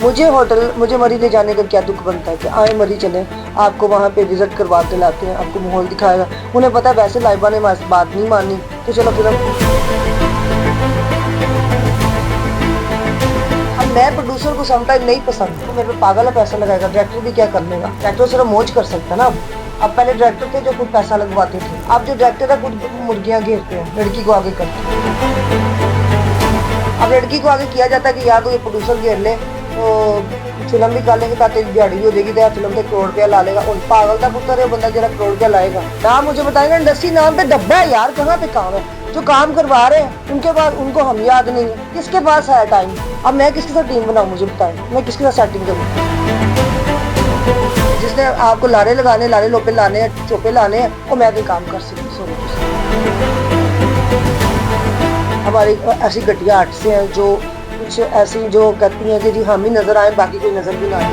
मुझे मरी ले जाने का क्या दुख बनता है कि आए मरी चले, आपको वहाँ पे विजिट करवा के लाते हैं, आपको माहौल दिखाएगा। उन्हें पता है वैसे लाइबा ने बात नहीं मानी, तो चलो फिर अब मैं प्रोड्यूसर को समटाइम नहीं पसंद, तो मेरे पे पागल है पैसा लगाएगा। डायरेक्टर भी क्या कर लेगा, डायरेक्टर सिर्फ मौज कर सकता है ना। अब पहले डायरेक्टर थे जो खुद पैसा लगवाते थे, अब जो डायरेक्टर है खुद मुर्गियां घेरते हैं, लड़की को आगे करते हैं। अब लड़की को आगे किया जाता है कि यार तो ये प्रोड्यूसर घेर ले तो फिल्म भी कर लेंगे, ताकि दिहाड़ी भी हो जाएगी, तो फिल्म से करोड़ रुपया ला लेगा। और पागल का पुत्र है बंदा जरा करोड़ रुपया लाएगा। नाम मुझे बताएगा, इंडस्ट्री नाम पे डब्बा है यार, कहाँ पे काम है। जो काम करवा रहे हैं उनके पास, उनको हम याद नहीं है, किसके पास है टाइम। अब मैं किसके साथ टीम बनाऊं, मुझे बताएं, मैं किसके साथ सेटिंग करूँ। जिसने आपको लारे लगाने, लारे लोपे लाने, चोपे लाने हैं, वो मैं भी काम कर सकती। हमारी ऐसी घटिया आर्टिस्ट हैं जो कुछ ऐसी जो कहती हैं कि जी हम ही नजर आए, बाकी कोई नजर भी ना आए।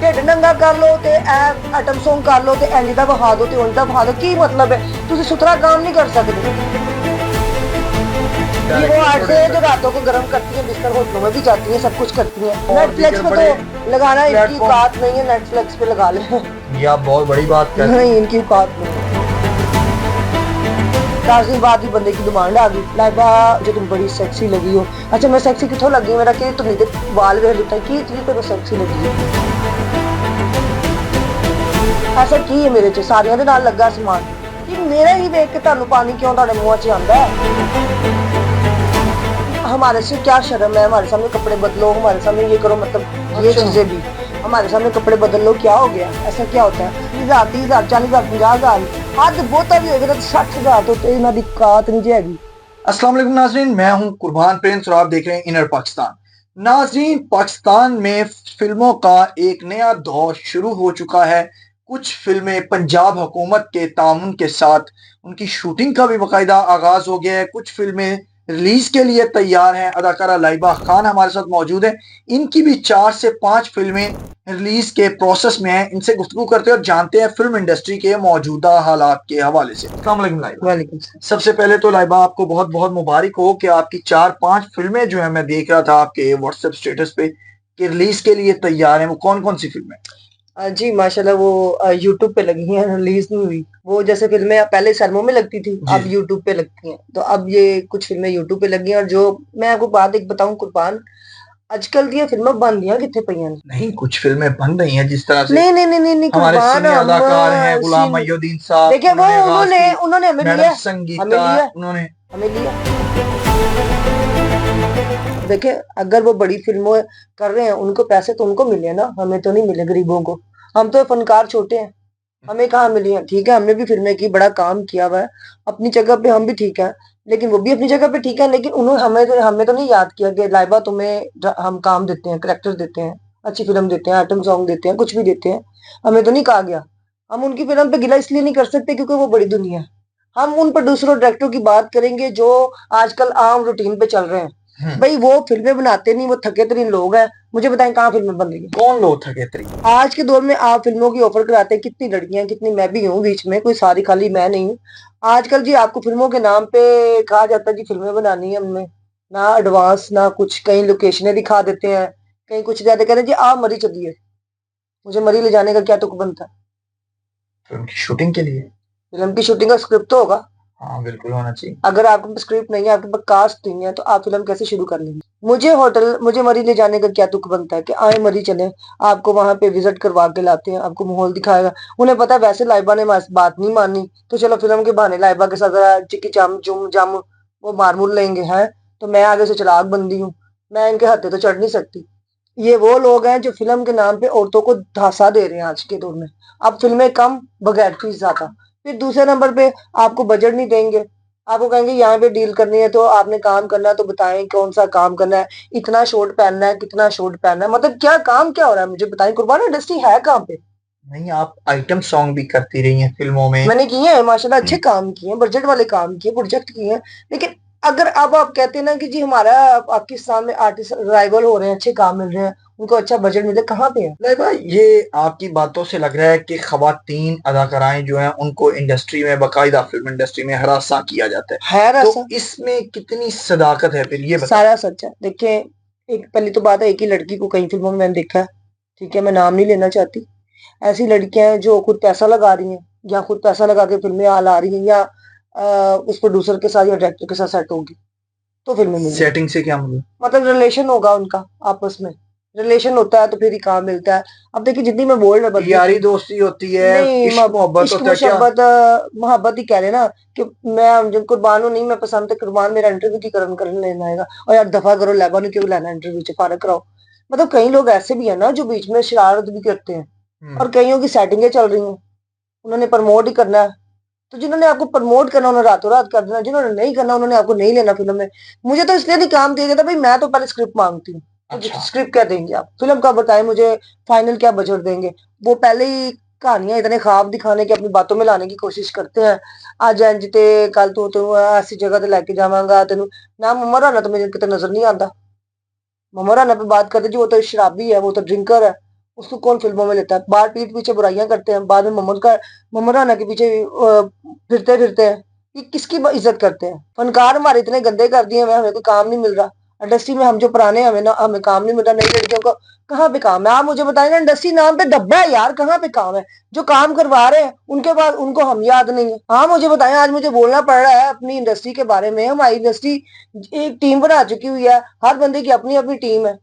ढिड नंगा कर लो ते आइटम सॉन्ग कर लो ते इंज दा बहा दो ते उंज दा बहा दो, की मतलब है। तुसी सुथरा काम नहीं कर सकते। ये वो आर्टिस्ट है जो रातों को गर्म करती है, बिस्तर होटलों में भी जाती है, सब कुछ करती है। नेटफ्लिक्स पे तो लगाना इनकी औकात नहीं है, नेटफ्लिक्स पे लगा ले। ये आप बहुत बड़ी बात कर नहीं, इनकी औकात नहीं। बाद ही बंदे की डिमांड आ गई, लाइबा जो तुम बड़ी सेक्सी लगी हो। अच्छा मैं सेक्सी कितों लगी मेरा कि तुम नहीं बाल वेख लेता की चीज तेरे सेक्सी लगी है। ऐसा की है मेरे च सारियां दे नाल लगा समान कि मेरा ही देख के तानू पानी क्यों तुहाडे मुंह च आंदा है। हमारे से क्या शर्म है, हमारे सामने कपड़े बदलो, हमारे सामने ये करो, मतलब ये चीजें भी हमारे सामने कपड़े बदल लो, क्या हो गया। ऐसा क्या होता है 20,000 30,000 40,000 50,000 हद बहुता भी होगा तो 60,000 तो इन्हां दी औकात नहीं जाएगी। अस्सलाम वालेकुम नाज़रीन, मैं हूं कुर्बान प्रिंस और आप देख रहे हैं इनर पाकिस्तान। नाज़रीन, पाकिस्तान में फिल्मों का एक नया दौर शुरू हो चुका है। कुछ फिल्में पंजाब हुकूमत के तामुन के साथ उनकी शूटिंग का भी बाकायदा आगाज हो गया है। कुछ फिल्में रिलीज के लिए तैयार हैं। अदाकारा लाइबा खान हमारे साथ मौजूद है। इनकी भी 4 से 5 फिल्में रिलीज के प्रोसेस में हैं। इनसे गुफ्तगू करते हैं और जानते हैं फिल्म इंडस्ट्री के मौजूदा हालात के हवाले से। अस्सलाम वालेकुम लाइबा। वालेकुम। सबसे पहले तो लाइबा आपको बहुत बहुत मुबारक हो कि आपकी 4-5 फिल्में जो है, मैं देख रहा था आपके व्हाट्सएप स्टेटस पे कि रिलीज के लिए तैयार हैं। वो कौन कौन सी फिल्में? जी माशाल्लाह, वो यूट्यूब पे लगी हैं, रिलीज नहीं हुई। वो जैसे फिल्में पहले सैलमो में लगती थी, अब यूट्यूब पे लगती हैं। तो अब ये कुछ फिल्में यूट्यूब पे लगी हैं। और जो मैं आपको बात एक बताऊं कुर्बान, आजकल दी फिल्में बन दियां कितने पईयां नहीं, कुछ फिल्में बन रही हैं जिस तरह से नहीं नहीं नहीं नहीं, नहीं हमारे कुर्बान सीनियर अदाकार हैं गुलाम मोहिउद्दीन साहब। देखिए वो उन्होंने हमें मैडम लिया, संगीता, उन्होंने हमें लिया। देखिए अगर वो बड़ी फिल्में कर रहे हैं, उनको पैसे तो उनको मिले ना, हमें तो नहीं मिले गरीबों को। हम तो फनकार छोटे हैं, हमें कहाँ मिली है। ठीक है, हमने भी फिल्में की, बड़ा काम किया हुआ है अपनी जगह पे, हम भी ठीक है, लेकिन वो भी अपनी जगह पे ठीक है। लेकिन उन्होंने हमें तो नहीं याद किया कि लाइबा तुम्हें हम काम देते हैं, करेक्टर देते हैं, अच्छी फिल्म देते हैं, आइटम सॉन्ग देते हैं, कुछ भी देते हैं। हमें तो नहीं कहा गया। हम उनकी फिल्म पे गिला इसलिए नहीं कर सकते क्योंकि वो बड़ी दुनिया है। हम उन प्रोड्यूसर और डायरेक्टर की बात करेंगे जो आजकल आम रूटीन पे चल रहे हैं। भाई वो फिल्में बनाते नहीं, वो थके तरीन लोग हैं। मुझे बताएं कहाँ फिल्में बन रही है, कौन लोग थके तरीन? आज के दौर में आप फिल्मों की ऑफर कराते हैं, कितनी लड़कियां, कितनी मैं भी हूँ बीच में, कोई सारी खाली मैं नहीं हूँ। आजकल जी आपको फिल्मों के नाम पे कहा जाता है जी फिल्में बनानी है हमने, ना एडवांस ना कुछ, कहीं लोकेशनें दिखा देते हैं, कहीं कुछ ज्यादा कहते हैं जी आप मरी चलिए। मुझे मरी ले जाने का क्या तुक बनता है। फिल्म की शूटिंग के लिए फिल्म की शूटिंग का स्क्रिप्ट तो होगा। हाँ बिल्कुल होना चाहिए। अगर आपके पास स्क्रिप्ट नहीं है, आपके पास कास्ट नहीं है, तो आप फिल्म कैसे शुरू कर लेंगे। मुझे मरी ले जाने का क्या दुख बनता है कि आए मरी चले, आपको वहां पे विजिट करवा के लाते हैं, आपको माहौल दिखाएगा। उन्हें पता है वैसे लाइबा ने बात नहीं मानी, तो चलो फिल्म के बहाने लाइबा के साथ जरा चिक्की चाम जुम जाम वो मारमूल लेंगे हैं। तो मैं आगे से चलाक बंदी हूँ, मैं इनके हत्थे तो चढ़ नहीं सकती। ये वो लोग हैं जो फिल्म के नाम पे औरतों को धासा दे रहे हैं आज के दौर में। अब फिल्में कम, बगैर फीस ज्यादा। फिर दूसरे नंबर पे आपको बजट नहीं देंगे, आपको कहेंगे यहाँ पे डील करनी है तो आपने काम करना है, तो बताएं कौन सा काम करना है, इतना शॉर्ट पहनना है, कितना शॉर्ट पहनना है, मतलब क्या काम क्या हो रहा है मुझे बताएं। कुर्बान इंडस्ट्री है कहाँ पे। नहीं, आप आइटम सॉन्ग भी करती रही हैं फिल्मों में। मैंने किए हैं माशाल्लाह, अच्छे काम किए हैं, बजट वाले काम किए, प्रोजेक्ट किए हैं। लेकिन अगर अब आप कहते हैं ना कि जी हमारा पाकिस्तान में आर्टिस्ट राइवल हो रहे हैं, अच्छे काम मिल रहे हैं, उनको अच्छा बजट मिले, कहाँ पे है। लाइबा, ये आपकी बातों से लग रहा है कि खवातीन अदाकाराएं जो हैं उनको इंडस्ट्री में, बाकायदा फिल्म इंडस्ट्री में हरासा किया जाता है। तो इसमें कितनी सदाकत है फिर ये सारा सच है। देखिए एक पहली तो बात है, एक ही लड़की को कई फिल्मों में मैंने देखा है, ठीक है, मैं नाम नहीं लेना चाहती। ऐसी लड़कियां हैं जो खुद पैसा लगा रही हैं, या खुद पैसा लगा के फिल्में ला रही हैं, या उस प्रोड्यूसर के साथ या डायरेक्टर के साथ सेट होगी तो फिल्में मिलेंगी। सेटिंग से क्या मतलब? मतलब रिलेशन होगा उनका आपस में, रिलेशन होता है तो फिर ही काम मिलता है। अब देखिए जितनी मैं बोल रहा बदली यारी दोस्ती होती है, नहीं, इश्क मोहब्बत इश्क होता है क्या? मोहब्बत ही कह रहे ना, कि मैं जब कुर्बान हूँ नहीं, मैं पसंद है कुर्बान, मेरा इंटरव्यू की करने लेना आएगा, और यार दफा करो, लेबा नहीं क्यों लेना इंटरव्यू से, फारक कराओ। मतलब कई लोग ऐसे भी है ना जो बीच में शरारत भी करते हैं, और कईयों की सेटिंगें चल रही हैं, उन्होंने प्रमोट ही करना है। तो जिन्होंने आपको प्रमोट करना उन्होंने रातों रात कर देना, जिन्होंने नहीं करना उन्होंने आपको नहीं लेना फिल्म में। मुझे तो इसलिए नहीं काम दिया जाता भाई, मैं तो पहले स्क्रिप्ट मांगती हूँ। अच्छा। स्क्रिप्ट क्या देंगे आप, फिल्म का बताएं मुझे, फाइनल क्या बजट देंगे। वो पहले ही कहानियां इतने ख्वाब दिखाने की, अपनी बातों में लाने की कोशिश करते हैं। आज इंजते कल तू ऐसी जगह ते लेके जावांगा तेन, ना ममरा ना तो मुझे कितने नजर नहीं आता। ममरा ना पे बात करते जी, वो तो शराबी है, वो तो ड्रिंकर है, उसको कौन फिल्मों में लेता है। बाहर पीठ पीछे बुराइयां करते हैं, बाद में ममराना के पीछे फिरते फिरते हैं। ये किसकी इज्जत करते हैं? फनकार हमारे इतने गंदे कर दिए हुए हैं, हमें कोई काम नहीं मिल रहा इंडस्ट्री में। हम जो पुराने हैं, हमें काम नहीं मिल रहा। नई लड़कियों को कहाँ पे काम है, आप मुझे बताएं ना। इंडस्ट्री नाम पे डब्बा है यार, कहाँ पे काम है? जो काम करवा रहे हैं उनके बाद उनको हम याद नहीं है। हाँ मुझे बताएं, आज मुझे बोलना पड़ रहा है अपनी इंडस्ट्री के बारे में। हमारी इंडस्ट्री एक टीम बना चुकी हुई है, हर बंदे की अपनी अपनी टीम है।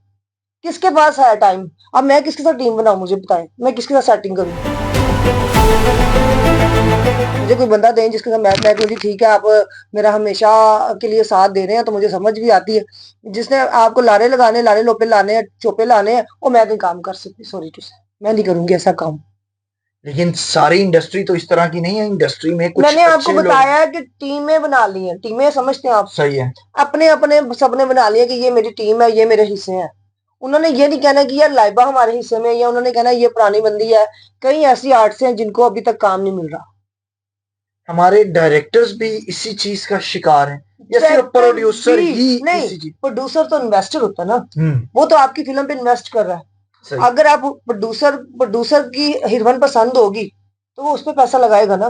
किसके पास है टाइम? अब मैं किसके साथ टीम बनाऊं, मुझे बताएं, मैं किसके साथ सेटिंग करूं? मुझे कोई बंदा दें जिसके साथ मैं कहूं जी ठीक है, आप मेरा हमेशा के लिए साथ दे रहे हैं, तो मुझे समझ भी आती है। जिसने आपको लारे लगाने, लारे लोपे लाने हैं, चोपे लाने हैं, वो मैं नहीं काम कर सकती, सॉरी टू से, मैं नहीं करूंगी ऐसा काम। लेकिन सारी इंडस्ट्री तो इस तरह की नहीं है, इंडस्ट्री में कुछ मैंने आपको अच्छे लोग। बताया है कि टीमें बना ली हैं, टीमें समझते हैं आप? सही है। अपने अपने सबने बना लिया कि ये मेरी टीम है, ये मेरे हिस्से हैं। उन्होंने ये नहीं कहना कि यार लाइबा हमारे हिस्से में है, या उन्होंने कहना ये पुरानी बंदी है। कई ऐसी आर्ट्स हैं जिनको अभी तक काम नहीं मिल रहा। हमारे डायरेक्टर्स भी इसी चीज का शिकार हैं, या सिर्फ डायरेक्टर प्रोड्यूसर भी ही नहीं, इसी चीज? प्रोड्यूसर तो इन्वेस्टर होता है ना, हम्म। वो तो आपकी फिल्म पे इन्वेस्ट कर रहा है। सही। अगर आप प्रोड्यूसर प्रोड्यूसर की हीरोइन पसंद होगी तो वो उस पर पैसा लगाएगा ना।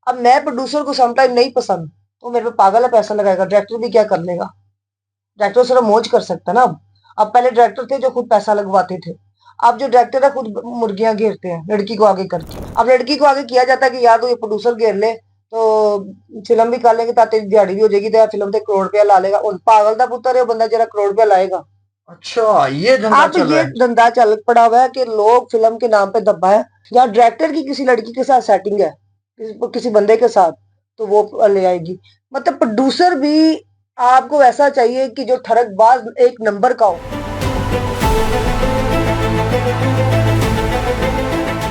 अब मैं प्रोड्यूसर को समटाइम नहीं पसंद तो मेरे पे पागल है, पैसा लगाएगा। डायरेक्टर भी क्या कर लेगा? डायरेक्टर सिर्फ मौज कर सकता है ना। अब पहले डायरेक्टर थे जो खुद पैसा लगवाते थे, अब जो डायरेक्टर है खुद मुर्गियां घेरते हैं लड़की को आगे करके। अब लड़की को आगे किया जाता है कि यार तो ये प्रोड्यूसर घेर ले तो फिल्म भी कर लेंगे, ताकि दिहाड़ी भी हो जाएगी, तो फिल्म से करोड़ रुपया ला लेगा। और पागल का पुत्र है बंदा, जरा करोड़ रुपया लाएगा। अच्छा, ये धंधा अब चल रहा ये है। धंधा चल पड़ा हुआ है कि लोग फिल्म के नाम पे दबा है, या डायरेक्टर की किसी लड़की के साथ सेटिंग है, किसी बंदे के साथ, तो वो ले आएगी। मतलब प्रोड्यूसर भी आपको ऐसा चाहिए कि जो ठरकबाज एक नंबर का हो।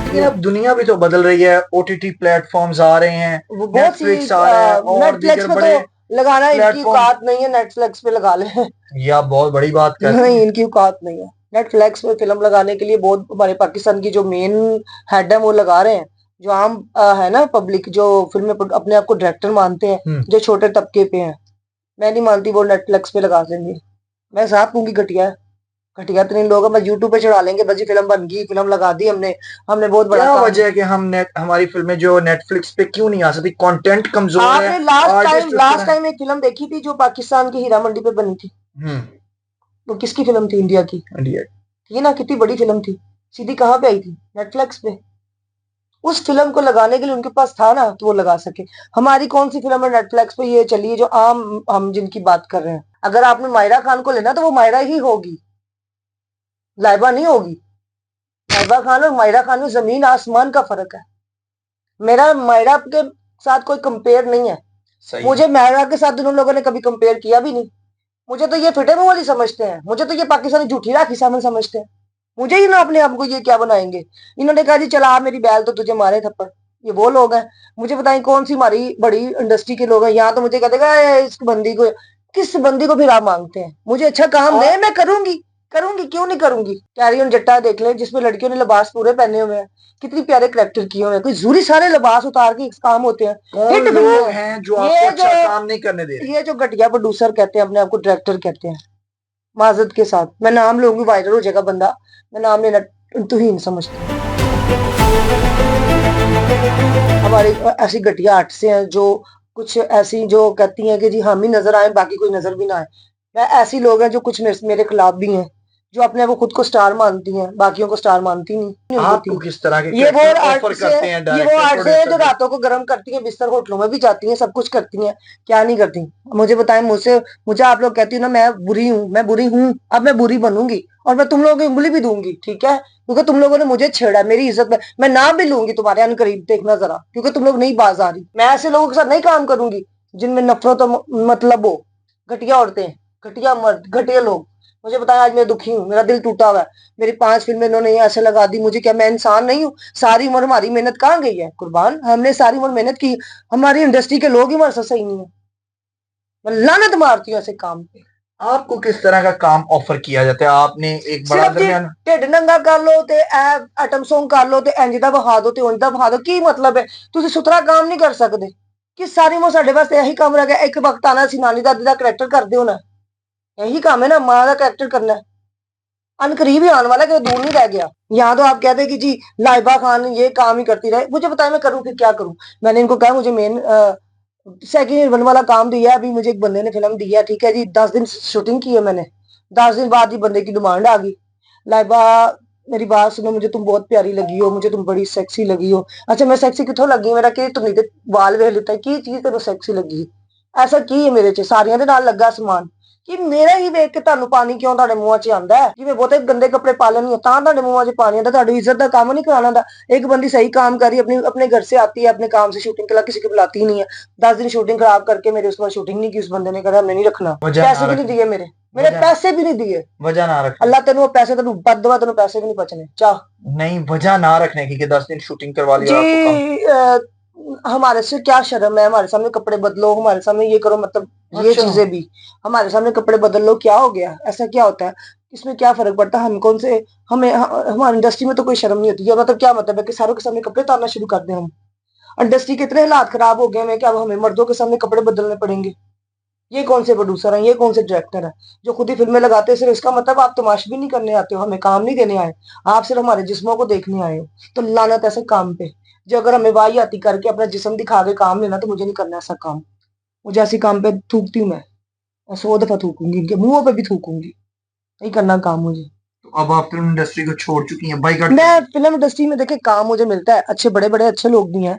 लेकिन अब दुनिया भी तो बदल रही है, ओटीटी प्लेटफॉर्म्स आ रहे हैं, वो बहुत सी नेटफ्लिक्स आ रहा है और नेटफ्लिक्स दीगर पे बड़े तो लगाना इनकी प्लेटफॉर्म। औकात नहीं है, नेटफ्लिक्स पे लगा ले। या बहुत बड़ी बात कहती नहीं, हैं। इनकी औकात नहीं है। नेटफ्लिक्स पे फिल्म लगाने के लिए बहुत हमारे पाकिस्तान की जो मेन हेड है वो लगा रहे हैं। जो आम है ना पब्लिक, जो फिल्म में अपने आप को डायरेक्टर मानते हैं, जो छोटे तबके पे हैं, मैं नहीं मानती वो नेटफ्लिक्स पे लगा देंगे। मैं साफ कहूंगी घटिया है। घटिया इतने लोग हैं, बस यूट्यूब पे चढ़ा लेंगे, बस जी फिल्म बन गई, फिल्म लगा दी हमने, हमने बहुत बड़ा क्या काम। वजह है कि हमारी फिल्में जो नेटफ्लिक्स पे क्यों नहीं आ सकती? कंटेंट कमजोर है, आपने लास्ट आर्टिस्ट उस तरह है। टाइम एक फिल्म देखी थी जो पाकिस्तान की हीरा मंडी पे बनी थी? हम्म। वो किसकी फिल्म थी? इंडिया की इंडिया। थी ना, कितनी बड़ी फिल्म थी। सीधी कहाँ पे आई थी? नेटफ्लिक्स पे। उस फिल्म को लगाने के लिए उनके पास था ना, तो वो लगा सके। हमारी कौन सी फिल्म है नेटफ्लिक्स पे ये चली है जो आम हम जिनकी बात कर रहे हैं? अगर आपने मायरा खान को लेना तो वो मायरा ही होगी, लाइबा नहीं होगी। लाइबा खान और मायरा खान में जमीन आसमान का फर्क है। मेरा मायरा के साथ कोई कंपेयर नहीं है। सही। मुझे मायरा के साथ उन लोगों ने कभी कंपेयर किया भी नहीं। मुझे तो ये फिटे मुंह वाली समझते हैं, मुझे तो ये पाकिस्तानी झूठी राखी सामने समझते हैं। मुझे ही ना अपने आप को ये क्या बनाएंगे। इन्होंने कहा जी चला मेरी बैल तो तुझे मारे थप्पड़, ये वो लोग हैं। मुझे बताएं कौन सी हमारी बड़ी इंडस्ट्री के लोग हैं यहाँ? तो मुझे कहते हैं इस बंदी को, किस बंदी को फिर आप मांगते हैं? मुझे अच्छा काम दे, मैं करूंगी, करूंगी, क्यों नहीं करूंगी। कैरी ऑन जट्टा देख लें, जिसमें लड़कियों ने लिबास पूरे पहने हुए हैं, कितनी प्यारे करेक्टर किए हुए हैं। कोई जरूरी सारे लिबास उतार के काम होते हैं? कौन हिट लोग हैं जो आपको ये अच्छा जो काम नहीं करने दे रहे? ये जो घटिया प्रोड्यूसर कहते हैं अपने आप को डायरेक्टर कहते हैं, माजरत के साथ मैं नाम लूंगी, वायरल हो जाएगा बंदा, मैं नाम लेना तुहीन समझती हूँ। हमारी ऐसी घटिया आर्टिस्ट हैं जो कुछ ऐसी जो कहती हैं कि जी हम ही नजर आए बाकी कोई नजर भी ना आए। मैं ऐसी लोग हैं जो कुछ मेरे खिलाफ भी हैं, जो अपने वो खुद को स्टार मानती हैं, बाकियों को स्टार मानती नहीं आपको होती। किस तरह के ये वो कैरेक्टर आर्ट ऑफर से करते हैं ये वो डायरेक्टर आर्ट से है जो प्रोड्यूसर? रातों को गर्म करती हैं, बिस्तर होटलों में भी जाती हैं, सब कुछ करती हैं। क्या नहीं करती? मुझे बताएं, मुझसे मुझे आप लोग कहती हो ना मैं बुरी हूँ, मैं बुरी हूँ, अब मैं बुरी बनूंगी और मैं तुम लोगों की उंगली भी दूंगी, ठीक है? क्योंकि तुम लोगों ने मुझे छेड़ा, मेरी इज्जत में मैं नाम भी लूंगी तुम्हारे अनकरीब, देखना जरा, क्योंकि तुम लोग नहीं बाज आ रही। मैं ऐसे लोगों के साथ नहीं काम करूंगी जिनमें नफरत और मतलब हो। घटिया औरतें, घटिया मर्द, घटिया लोग। मुझे बताएं, आज मैं दुखी हूँ, मेरा दिल टूटा हुआ है। मेरी 5 फिल्में इन्होंने ऐसे लगा दी, मुझे क्या, मैं इंसान नहीं हूँ? सारी उम्र हमारी मेहनत कहाँ गई है कुर्बान? हमने सारी उम्र मेहनत की, हमारी इंडस्ट्री के लोग ही हमारे साथ सही नहीं है। मैं लानत मारती हूँ ऐसे काम पे। आपको किस तरह का काम ऑफर किया जाता है? आपने एक बड़ा सिर्फ जी दरमियान ਢਿੱਡ ਨੰਗਾ ਕਰ ਲੋ ਤੇ ਐਟਮ ਸੌਂਗ ਕਰ ਲੋ ਤੇ ਇੰਜ ਦਾ ਵਿਖਾ ਦੋ ਤੇ ਉਂਝ ਦਾ ਵਿਖਾ ਦੋ, ਕੀ ਮਤਲਬ ਹੈ? ਤੁਸੀਂ ਸੁਥਰਾ ਕੰਮ ਨਹੀਂ ਕਰ ਸਕਦੇ ਕਿ ਸਾਰੀ ਉਮਰ ਸਾਡੇ ਵਾਸਤੇ ਇਹੀ ਕੰਮ ਰਹਿ ਗਿਆ? ਇੱਕ ਵਕਤ ਆਣਾ ਸੀ ਨਾਨੀ ਦਾਦੀ ਦਾ ਕਰੈਕਟਰ ਕਰਦੇ ਹੋਣਾ, यही काम है ना, माँ का कैरेक्टर करना है। अनकरीब ही आने वाला कि दूर नहीं रह गया। यहाँ तो आप कहते हैं कि जी लाइबा खान ये काम ही करती रहे, मुझे बताया मैं करूँ फिर क्या करूँ? मैंने इनको कहा मुझे मेन सेकंड हीरोइन वाला काम दिया है, अभी मुझे एक बंदे ने फिल्म दी है, ठीक है जी, 10 दिन शूटिंग की है मैंने। 10 दिन बाद ही बंदे की डिमांड आ गई, लाइबा मेरी बात सुनो, मुझे तुम बहुत प्यारी लगी हो, मुझे तुम बड़ी सेक्सी लगी हो। अच्छा मैं सेक्सी कितों लगी? मेरा कि तुम नहीं वाल वेख लेता है की चीज तेन सेक्सी लगी? ऐसा की है मेरे च सारियां दे नाल लगा समान कि मेरा ही वेख के ਤੁਹਾਨੂੰ ਪਾਣੀ ਕਿਉਂ ਤੁਹਾਡੇ ਮੂੰਹਾਂ 'ਚ ਆਂਦਾ ਹੈ? ਜਿਵੇਂ ਬਹੁਤੇ ਗੰਦੇ ਕੱਪੜੇ ਪਾ ਲੈਣੀ ਤਾਂ ਤੁਹਾਡੇ ਮੂੰਹਾਂ 'ਚ ਪਾਣੀ ਆਂਦਾ। ਤੁਹਾਡੀ ਇੱਜ਼ਤ ਦਾ ਕੰਮ नहीं कराना था। एक बंदी सही काम कर रही है, अपने घर से आती है, अपने काम से शूटिंग के लिए किसी को बुलाती ही नहीं है। 10 दिन शूटिंग खराब करके मेरे उसके बाद शूटिंग नहीं की, उस बंदे ने कहा हमने नहीं रखना, पैसे भी नहीं दिए, मेरे पैसे भी नहीं दिए। वजह ना रखने अल्लाह तेन वो पैसे तेन बदवा, तेन पैसे भी नहीं बचने चाह। नहीं, वजह ना रखने की कि 10 दिन शूटिंग करवा ली जी और आपको कम। हमारे से क्या शर्म है? हमारे सामने कपड़े बदलो, हमारे सामने ये करो, मतलब ये अच्छा, चीजें भी हमारे सामने कपड़े बदल लो, क्या हो गया? ऐसा क्या होता है? इसमें क्या फर्क पड़ता है? हम कौन से हमें हमारी इंडस्ट्री में तो कोई शर्म नहीं होती है। मतलब क्या मतलब है कि सारों के सामने कपड़े उतारना शुरू कर दें हम? इंडस्ट्री के इतने हालात खराब हो गए हैं कि अब हमें मर्दों के सामने कपड़े बदलने पड़ेंगे? ये कौन से प्रोड्यूसर हैं, ये कौन से डायरेक्टर हैं जो खुद ही फिल्में लगाते हैं? सिर्फ इसका मतलब आप तमाश भी नहीं करने आते हो, हमें काम नहीं देने आए, आप सिर्फ हमारे जिस्मों को देखने आए हो। तो लानत ऐसे काम पे, जो अगर हमें वाहियाती करके अपना जिस्म दिखा के काम लेना, तो मुझे नहीं करना ऐसा काम। मुझे ऐसी काम पे थूकती हूँ मैं, 100 दफा थूकूंगी, इनके मुंहों पे भी थूकूंगी। नहीं करना काम मुझे। तो अब आप फिल्म इंडस्ट्री को छोड़ चुकी हैं, बाइकआउट कर मैं दी? फिल्म इंडस्ट्री में देखे काम मुझे मिलता है, अच्छे बड़े बड़े अच्छे लोग भी हैं।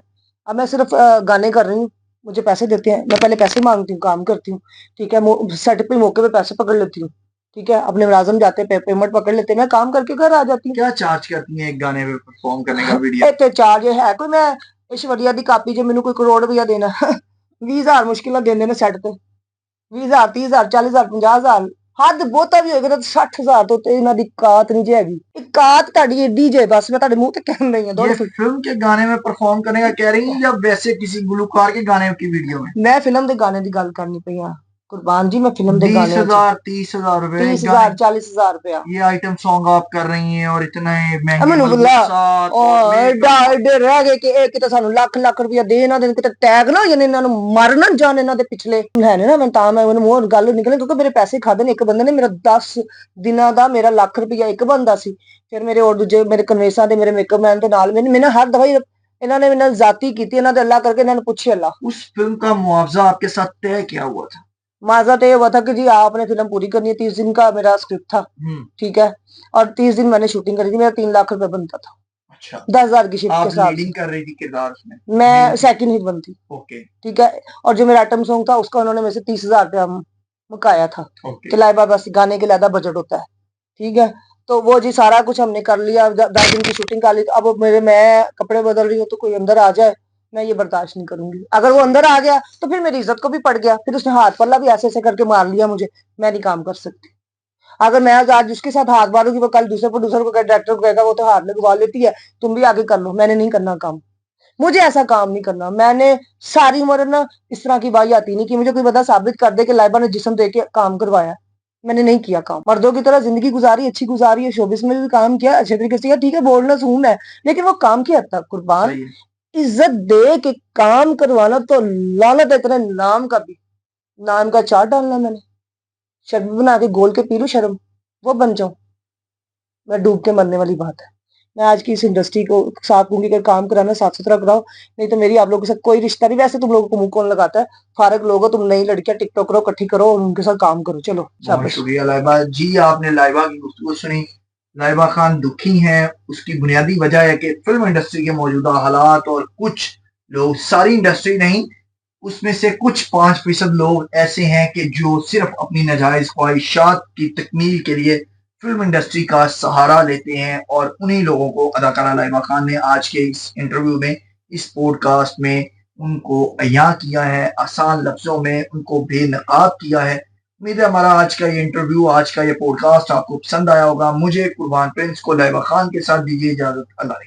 अब मैं सिर्फ गाने कर रही हूँ, मुझे पैसे देते हैं, मैं पहले पैसे मांगती हूँ, काम करती हूँ, ठीक है, सेट पे मौके पे पैसे पकड़ लेती हूँ, ठीक है, अपने मुलाजिम जाते हैं पेमेंट पकड़ लेते हैं, मैं काम करके घर आ जाती हूँ। क्या चार्ज करती हैं एक गाने पे परफॉर्म करने का वीडियो? इतने चार्ज है कोई? मैं ऐश्वर्या दी कापी जो मैंने कोई करोड़ रुपया देना 20,000 मुश्किल ਨਾਲ ਦਿੰਦੇ ਨੇ ਸੈੱਟ ਤੇ। 20,000 30,000 40,000 50,000 ਹੱਦ ਬਹੁਤਾ ਵੀ ਹੋਏਗਾ ਤਾਂ 60,000 ਤੋਂ ਤੇ ਇਹਨਾਂ ਦੀ ਕਾਤ ਨਹੀਂ ਜੇ ਹੈਗੀ। ਇਹ ਕਾਤ ਤੁਹਾਡੀ ਏਡੀ ਜੇ, ਬਸ ਮੈਂ ਤੁਹਾਡੇ ਮੂੰਹ ਤੇ ਕਹਿ ਰਹੀ ਹਾਂ। ये फिल्म के गाने में परफॉर्म करने का कह रही हैं या वैसे किसी गुलकार के गाने की वीडियो में? मैं फिल्म ਦੇ गाने ਦੀ ਗੱਲ ਕਰਨੀ ਪਈ ਹਾਂ कुर्बान जी, मैं फिल्म ਦੇ गाने 20,000 30,000 रुपए 30,000 40,000 रुपया। ये आइटम सॉन्ग आप कर रही हैं और इतने महंगे ਮੈਨੂੰ ਬੁੱਲਾ मलबूसात और ਉਹ ਐਡਾ मेकअप। ਐਡੇ ਰਹਿ ਗਏ ਕਿ ਇਹ ਕਿਤੇ ਸਾਨੂੰ ਲੱਖ ਲੱਖ ਰੁਪਇਆ ਦੇ ਨਾ ਦੇਣ, ਕਿਤੇ ਟੈਗ ਨਾ ਹੋ ਜਾਣ, ਇਹਨਾਂ ਨੂੰ ਮਰ ਨਾ ਜਾਣ ਇਹਨਾਂ ਦੇ ਪਿਛਲੇ ਹੈ ਨੇ ਨਾ। ਮੈਂ ਤਾਂ ਮੈਂ ਮੈਨੂੰ ਉਹ ਗੱਲ ਨਿਕਲੇ ਕਿਉਂਕਿ ਮੇਰੇ ਪੈਸੇ ਖਾਦੇ ਨੇ। ਇੱਕ ਬੰਦੇ ਨੇ ਮੇਰਾ 10 ਦਿਨਾਂ ਦਾ ਮੇਰਾ ਲੱਖ ਰੁਪਇਆ ਇੱਕ ਬੰਦਾ ਸੀ, ਫਿਰ ਮੇਰੇ ਹੋਰ ਦੂਜੇ ਮੇਰੇ ਕਨਵੇਸਾਂ ਦੇ ਮੇਰੇ ਮੇਕਅਪ ਮੈਨ ਦੇ ਨਾਲ ਮੈਨੂੰ ਹਰ ਦਵਾਈ ਇਹਨਾਂ ਨੇ ਮੇਰੇ ਨਾਲ जाती ਕੀਤੀ, ਇਹਨਾਂ ਦੇ अल्लाह करके ਇਹਨਾਂ ਨੂੰ ਪੁੱਛੇ अल्लाह। उस फिल्म का मुआवजा आपके साथ तय क्या हुआ था? माजा तो ये हुआ था कि जी आपने फिल्म पूरी करनी है, 30 दिन का मेरा स्क्रिप्ट था, ठीक है, और 30 दिन मैंने शूटिंग करी थी, मेरा 3 लाख रुपए बनता था। अच्छा, 10,000 की शिफ्ट आप के साथ। लीडिंग कर रही थी किरदार उसमें? मैं सेकंड हीट बनती, ओके, ठीक है। और जो मेरा आइटम सॉन्ग था उसका उन्होंने मेरे से 30,000 रुपया मुकाया था ओके। कि लाइबा बस गाने के ज्यादा बजट होता है, ठीक है। तो वो जी सारा कुछ हमने कर लिया, 10 दिन की शूटिंग कर ली। तो अब मैं कपड़े बदल रही हूँ तो कोई अंदर आ जाए, मैं ये बर्दाश्त नहीं करूंगी। अगर वो अंदर आ गया तो फिर मेरी इज्जत को भी पड़ गया, फिर उसने हाथ पल्ला भी ऐसे ऐसे करके मार लिया मुझे, मैं नहीं काम कर सकती। अगर मैं आज उसके साथ हाथ मारूंगी, वो कल दूसरे प्रोड्यूसर को डायरेक्टर को कहेगा वो तो हाथ लगवा लेती है, तुम भी आगे कर लो। मैंने नहीं करना काम, मुझे ऐसा काम नहीं करना। मैंने सारी उम्र ना इस तरह की वाहियाती नहीं की। मुझे कोई बता साबित कर दे कि लाइबा ने जिस्म दे के काम करवाया, मैंने नहीं किया काम। मर्दों की तरह जिंदगी गुजारी, अच्छी गुजारी है, शोबिस में भी काम किया अच्छे तरीके से, ठीक है, बोलना सून है, लेकिन वो काम किया था कुर्बान। इज्जत दे के काम करवाना तो लानत है, इतने नाम का भी, नाम का चाट डालना। मैंने शर्बत बना के गोल के पी लूं, शर्म वो बन जाऊं, मैं डूब के मरने वाली बात है। मैं आज की इस इंडस्ट्री को साथ कहूंगी, अगर काम कराना साफ सुथरा कराओ, नहीं तो मेरी आप लोगों के साथ कोई रिश्ता नहीं। वैसे तुम लोगों को मुंह कौन लगाता है, फारग लोग हो तुम, नई लड़कियां टिकटॉक करो, इकट्ठी करो और उनके साथ काम करो। चलो बहुत शाबाश। शुक्रिया लाइबा जी, आपने लाइबा की गुफ्तगू सुनी। लाइबा खान दुखी हैं, उसकी बुनियादी वजह है कि फिल्म इंडस्ट्री के मौजूदा हालात और कुछ लोग, सारी इंडस्ट्री नहीं, उसमें से कुछ 5% लोग ऐसे हैं कि जो सिर्फ अपनी नाजायज ख्वाहिशात की तकमील के लिए फिल्म इंडस्ट्री का सहारा लेते हैं, और उन्हीं लोगों को अदाकारा लाइबा खान ने आज के इस इंटरव्यू में, इस पॉडकास्ट में उनको अयां किया है, आसान लफ्जों में उनको बेनकाब किया है। उम्मीद है हमारा आज का ये इंटरव्यू, आज का ये पॉडकास्ट आपको पसंद आया होगा। मुझे कुर्बान प्रिंस को लाइबा खान के साथ दीजिए इजाजत। अल्लाह।